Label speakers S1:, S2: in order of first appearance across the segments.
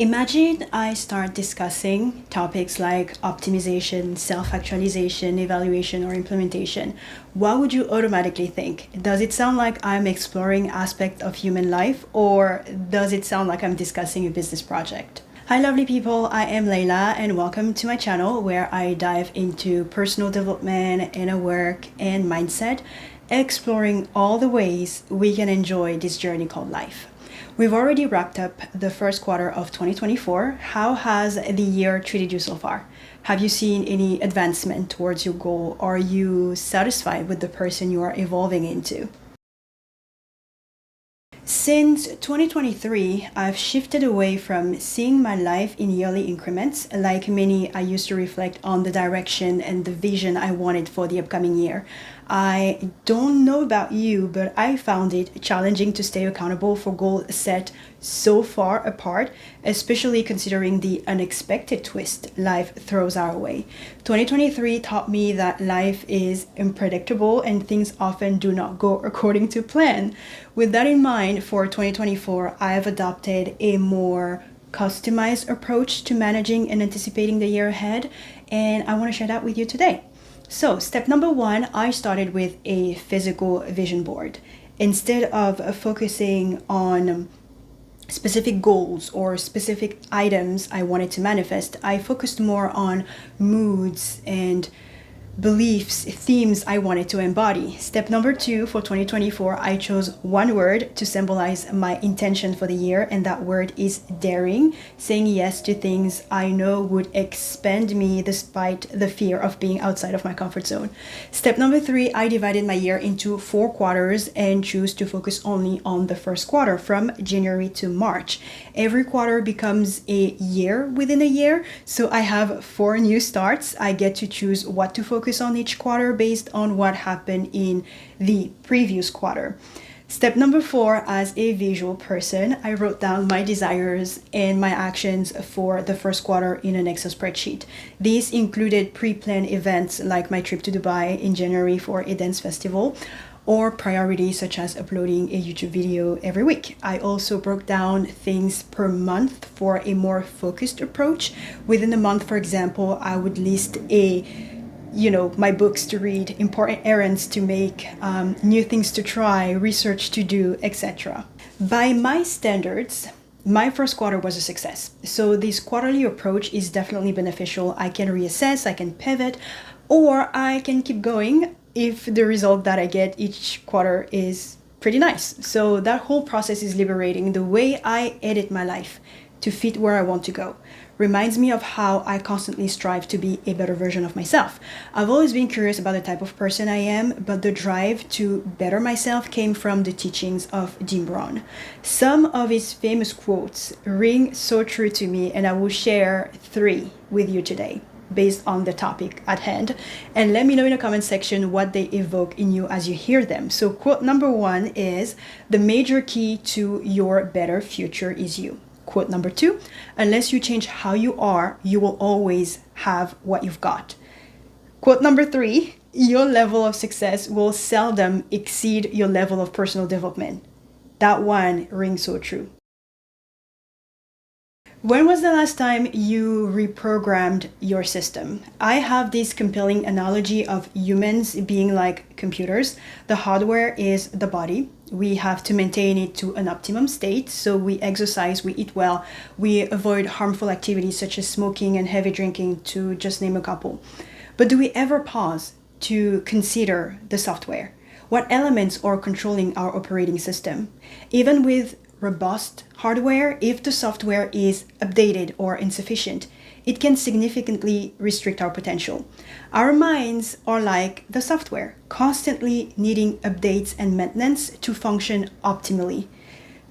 S1: Imagine I start discussing topics like optimization, self-actualization, evaluation, or implementation. What would you automatically think? Does it sound like I'm exploring aspects of human life, or does it sound like I'm discussing a business project? Hi lovely people, I am Layla and welcome to my channel where I dive into personal development, inner work, and mindset, exploring all the ways we can enjoy this journey called life. We've already wrapped up the first quarter of 2024. How has the year treated you so far? Have you seen any advancement towards your goal? Are you satisfied with the person you are evolving into? Since 2023, I've shifted away from seeing my life in yearly increments. Like many, I used to reflect on the direction and the vision I wanted for the upcoming year. I don't know about you, but I found it challenging to stay accountable for goals set so far apart, especially considering the unexpected twist life throws our way. 2023 taught me that life is unpredictable and things often do not go according to plan. With that in mind, for 2024, I have adopted a more customized approach to managing and anticipating the year ahead, and I want to share that with you today. So step number one, I started with a physical vision board. Instead of focusing on specific goals or specific items I wanted to manifest, I focused more on moods and beliefs, themes I wanted to embody. Step number two, for 2024, I chose one word to symbolize my intention for the year, and that word is daring, saying yes to things I know would expand me despite the fear of being outside of my comfort zone. Step number three, I divided my year into 4 quarters and choose to focus only on the first quarter from January to March. Every quarter becomes a year within a year, so I have 4 new starts. I get to choose what to focus on each quarter based on what happened in the previous quarter. Step number 4, as a visual person, I wrote down my desires and my actions for the first quarter in an Excel spreadsheet. These included pre-planned events like my trip to Dubai in January for a dance festival, or priorities such as uploading a YouTube video every week. I also broke down things per month for a more focused approach. Within the month, for example, I would list my books to read, important errands to make, new things to try, research to do, etc. By my standards, my first quarter was a success. So this quarterly approach is definitely beneficial. I can reassess, I can pivot, or I can keep going if the result that I get each quarter is pretty nice. So that whole process is liberating. The way I edit my life to fit where I want to go reminds me of how I constantly strive to be a better version of myself. I've always been curious about the type of person I am, but the drive to better myself came from the teachings of 𝗔𝗵𝗺𝗲𝗀. Some of his famous quotes ring so true to me, and I will share 3 with you today based on the topic at hand. And let me know in the comment section what they evoke in you as you hear them. So quote number 1 is, "The major key to your better future is you." Quote number 2, "Unless you change how you are, you will always have what you've got." Quote number 3, "Your level of success will seldom exceed your level of personal development." That one rings so true. When was the last time you reprogrammed your system? I have this compelling analogy of humans being like computers. The hardware is the body. We have to maintain it to an optimum state. So we exercise, we eat well, we avoid harmful activities such as smoking and heavy drinking, to just name a couple. But do we ever pause to consider the software? What elements are controlling our operating system? Even with robust hardware, if the software is updated or insufficient, it can significantly restrict our potential. Our minds are like the software, constantly needing updates and maintenance to function optimally.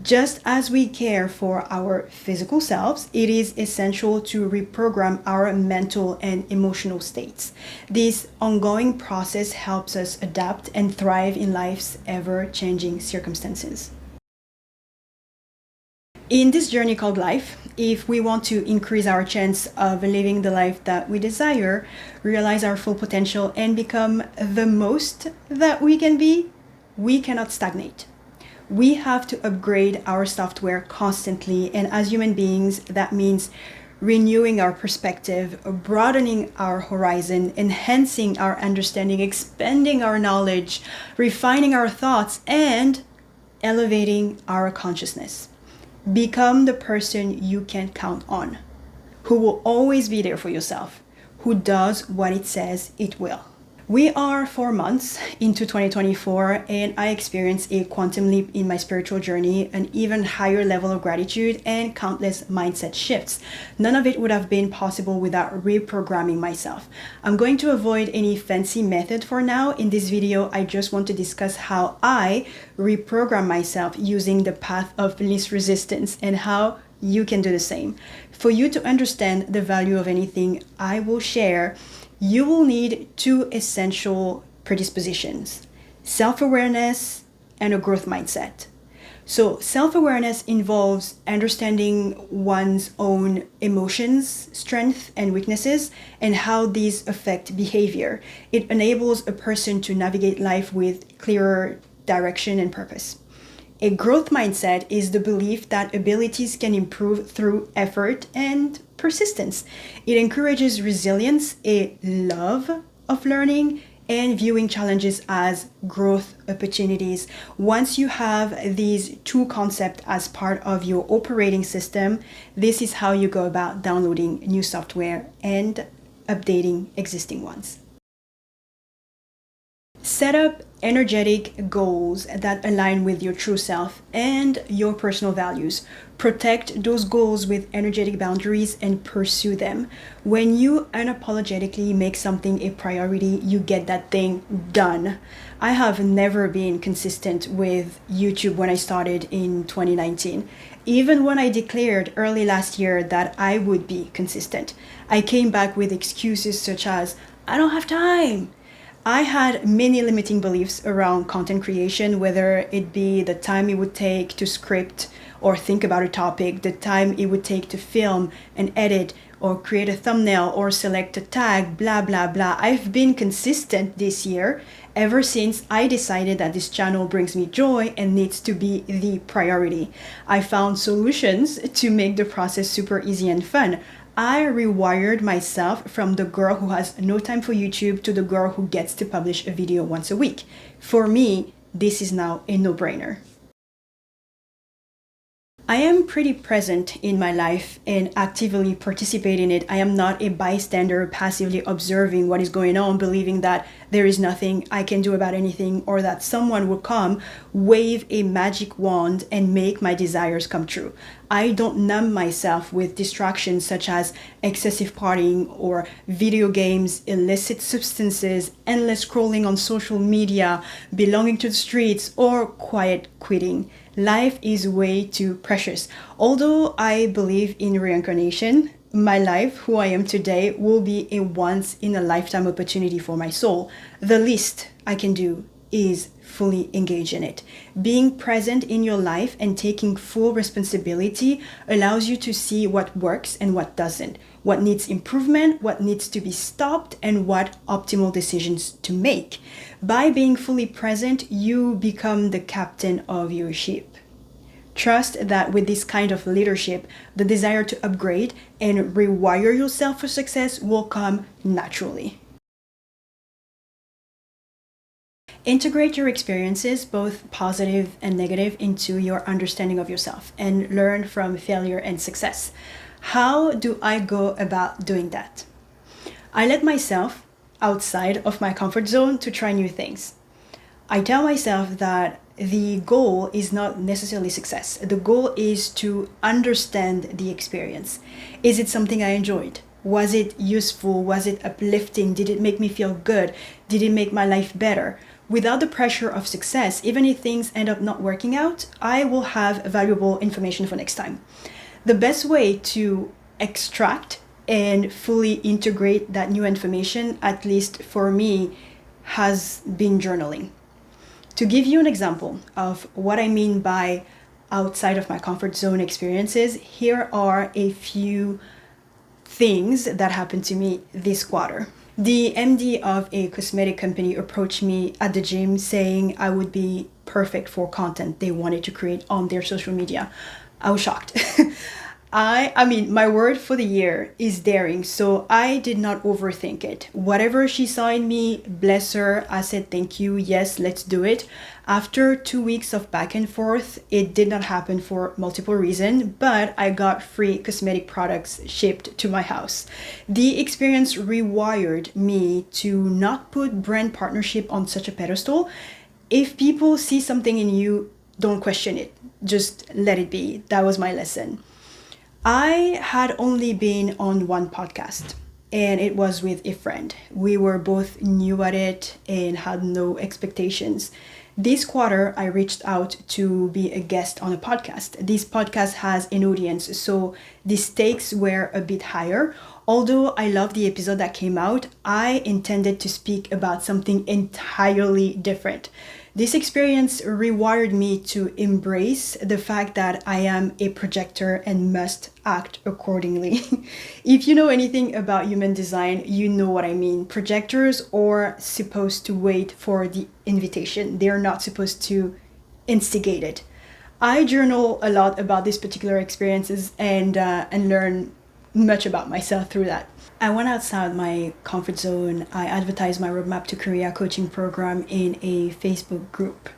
S1: Just as we care for our physical selves, it is essential to reprogram our mental and emotional states. This ongoing process helps us adapt and thrive in life's ever-changing circumstances. In this journey called life, if we want to increase our chance of living the life that we desire, realize our full potential, and become the most that we can be, we cannot stagnate. We have to upgrade our software constantly, and as human beings, that means renewing our perspective, broadening our horizon, enhancing our understanding, expanding our knowledge, refining our thoughts, and elevating our consciousness. Become the person you can count on, who will always be there for yourself, who does what it says it will. We are 4 months into 2024, and I experienced a quantum leap in my spiritual journey, an even higher level of gratitude, and countless mindset shifts. None of it would have been possible without reprogramming myself. I'm going to avoid any fancy method for now. In this video, I just want to discuss how I reprogram myself using the path of least resistance and how you can do the same. For you to understand the value of anything I will share, you will need 2 essential predispositions: self-awareness and a growth mindset. So self-awareness involves understanding one's own emotions, strengths, and weaknesses, and how these affect behavior. It enables a person to navigate life with clearer direction and purpose. A growth mindset is the belief that abilities can improve through effort and persistence. It encourages resilience, a love of learning, and viewing challenges as growth opportunities. Once you have these 2 concepts as part of your operating system, this is how you go about downloading new software and updating existing ones. Set up energetic goals that align with your true self and your personal values. Protect those goals with energetic boundaries and pursue them. When you unapologetically make something a priority, you get that thing done. I have never been consistent with YouTube when I started in 2019. Even when I declared early last year that I would be consistent, I came back with excuses such as, I don't have time. I had many limiting beliefs around content creation, whether it be the time it would take to script or think about a topic, the time it would take to film and edit or create a thumbnail or select a tag, blah, blah, blah. I've been consistent this year ever since I decided that this channel brings me joy and needs to be the priority. I found solutions to make the process super easy and fun. I rewired myself from the girl who has no time for YouTube to the girl who gets to publish a video once a week. For me, this is now a no-brainer. I am pretty present in my life and actively participate in it. I am not a bystander passively observing what is going on, believing that there is nothing I can do about anything or that someone will come, wave a magic wand and make my desires come true. I don't numb myself with distractions such as excessive partying or video games, illicit substances, endless scrolling on social media, belonging to the streets, or quiet quitting. Life is way too precious. Although I believe in reincarnation, my life, who I am today, will be a once-in-a-lifetime opportunity for my soul. The least I can do is fully engage in it. Being present in your life and taking full responsibility allows you to see what works and what doesn't, what needs improvement, what needs to be stopped, and what optimal decisions to make. By being fully present, you become the captain of your ship. Trust that with this kind of leadership, the desire to upgrade and rewire yourself for success will come naturally. Integrate your experiences, both positive and negative, into your understanding of yourself and learn from failure and success. How do I go about doing that? I let myself outside of my comfort zone to try new things. I tell myself that the goal is not necessarily success. The goal is to understand the experience. Is it something I enjoyed? Was it useful? Was it uplifting? Did it make me feel good? Did it make my life better? Without the pressure of success, even if things end up not working out, I will have valuable information for next time. The best way to extract and fully integrate that new information, at least for me, has been journaling. To give you an example of what I mean by outside of my comfort zone experiences, here are a few things that happened to me this quarter. The MD of a cosmetic company approached me at the gym saying I would be perfect for content they wanted to create on their social media. I was shocked. I mean, my word for the year is daring, so I did not overthink it. Whatever she saw in me, bless her, I said thank you, yes, let's do it. After 2 weeks of back and forth, it did not happen for multiple reasons, but I got free cosmetic products shipped to my house. The experience rewired me to not put brand partnership on such a pedestal. If people see something in you, don't question it. Just let it be. That was my lesson. I had only been on one podcast, and it was with a friend. We were both new at it and had no expectations. This quarter, I reached out to be a guest on a podcast. This podcast has an audience, so the stakes were a bit higher. Although I love the episode that came out, I intended to speak about something entirely different. This experience rewired me to embrace the fact that I am a projector and must act accordingly. If you know anything about human design, you know what I mean. Projectors are supposed to wait for the invitation. They're not supposed to instigate it. I journal a lot about these particular experiences and learn much about myself through that. I went outside my comfort zone. I advertised my Roadmap to Career coaching program in a Facebook group.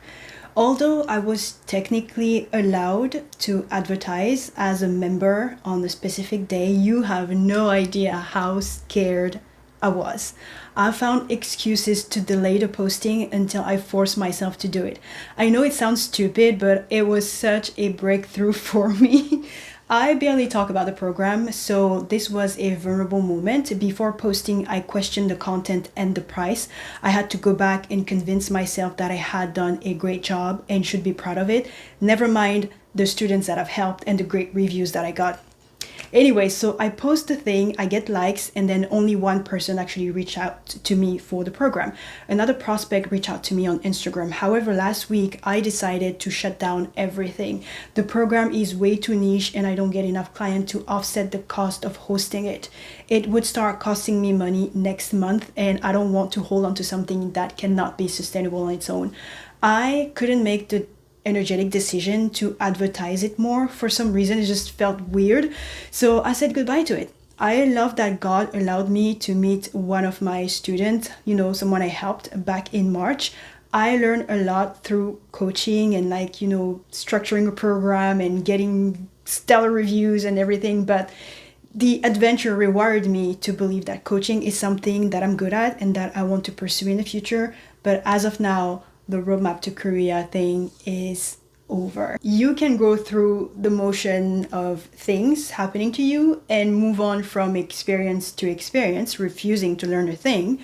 S1: Although I was technically allowed to advertise as a member on a specific day, you have no idea how scared I was. I found excuses to delay the posting until I forced myself to do it. I know it sounds stupid, but it was such a breakthrough for me. I barely talk about the program, so this was a vulnerable moment. Before posting, I questioned the content and the price. I had to go back and convince myself that I had done a great job and should be proud of it. Never mind the students that have helped and the great reviews that I got. Anyway, so I post the thing, I get likes, and then only one person actually reached out to me for the program. Another prospect reached out to me on Instagram. However, last week I decided to shut down everything. The program is way too niche and I don't get enough clients to offset the cost of hosting it. It would start costing me money next month, and I don't want to hold on to something that cannot be sustainable on its own. I couldn't make the energetic decision to advertise it more. For some reason, it just felt weird. So I said goodbye to it. I love that God allowed me to meet one of my students, someone I helped back in March. I learned a lot through coaching and structuring a program and getting stellar reviews and everything. But the adventure rewired me to believe that coaching is something that I'm good at and that I want to pursue in the future. But as of now, the Roadmap to Career thing is over. You can go through the motion of things happening to you and move on from experience to experience, refusing to learn a thing.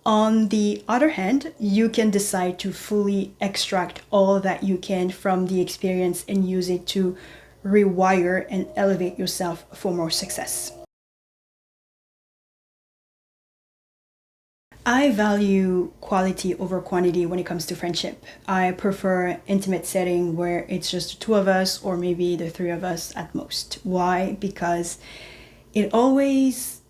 S1: On the other hand, you can decide to fully extract all that you can from the experience and use it to rewire and elevate yourself for more success. I value quality over quantity when it comes to friendship. I prefer intimate setting where it's just the two of us or maybe the three of us at most. Why? Because it always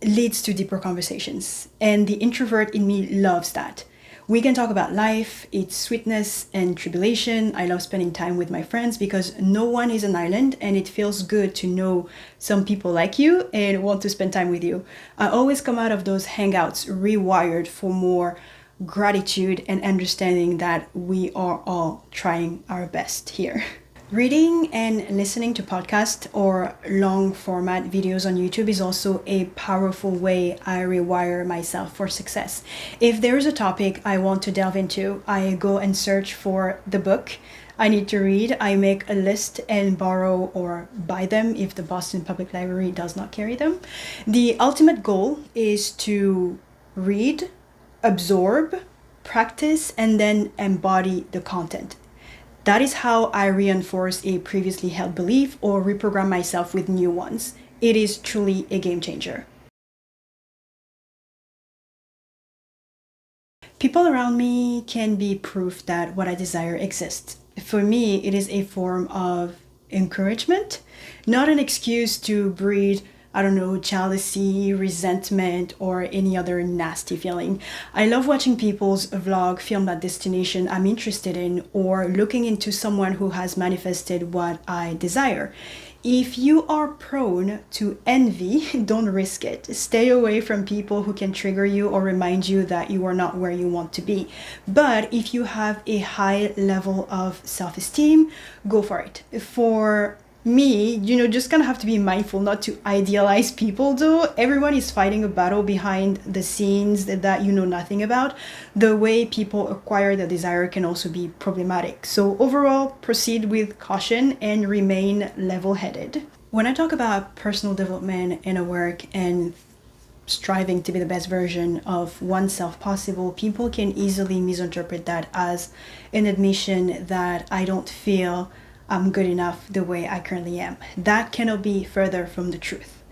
S1: leads to deeper conversations, and the introvert in me loves that. We can talk about life, its sweetness and tribulation. I love spending time with my friends because no one is an island, and it feels good to know some people like you and want to spend time with you. I always come out of those hangouts rewired for more gratitude and understanding that we are all trying our best here. Reading and listening to podcasts or long format videos on YouTube is also a powerful way I rewire myself for success. If there is a topic I want to delve into, I go and search for the book I need to read. I make a list and borrow or buy them if the Boston Public Library does not carry them. The ultimate goal is to read, absorb, practice, and then embody the content. That is how I reinforce a previously held belief or reprogram myself with new ones. It is truly a game changer. People around me can be proof that what I desire exists. For me, it is a form of encouragement, not an excuse to breed I don't know, jealousy, resentment, or any other nasty feeling. I love watching people's vlog film that destination I'm interested in, or looking into someone who has manifested what I desire. If you are prone to envy, don't risk it. Stay away from people who can trigger you or remind you that you are not where you want to be. But if you have a high level of self-esteem, go for it. For me, just kind of have to be mindful not to idealize people though. Everyone is fighting a battle behind the scenes that you know nothing about. The way people acquire the desire can also be problematic. So overall, proceed with caution and remain level-headed. When I talk about personal development, inner work, and striving to be the best version of oneself possible, people can easily misinterpret that as an admission that I don't feel I'm good enough the way I currently am. That cannot be further from the truth.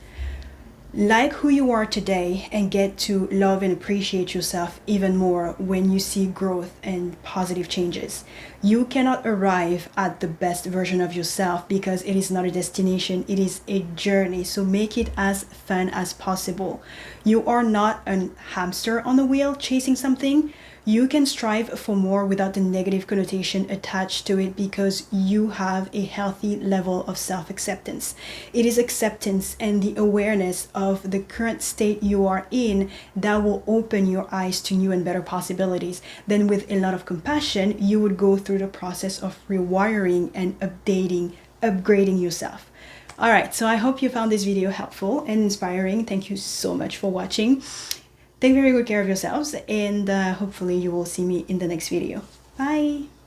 S1: Like who you are today and get to love and appreciate yourself even more when you see growth and positive changes. You cannot arrive at the best version of yourself because it is not a destination, it is a journey. So make it as fun as possible. You are not a hamster on the wheel chasing something. You can strive for more without the negative connotation attached to it because you have a healthy level of self-acceptance. It is acceptance and the awareness of the current state you are in that will open your eyes to new and better possibilities. Then with a lot of compassion, you would go through the process of rewiring and upgrading yourself. All right, so I hope you found this video helpful and inspiring. Thank you so much for watching. Take very good care of yourselves, and hopefully you will see me in the next video. Bye!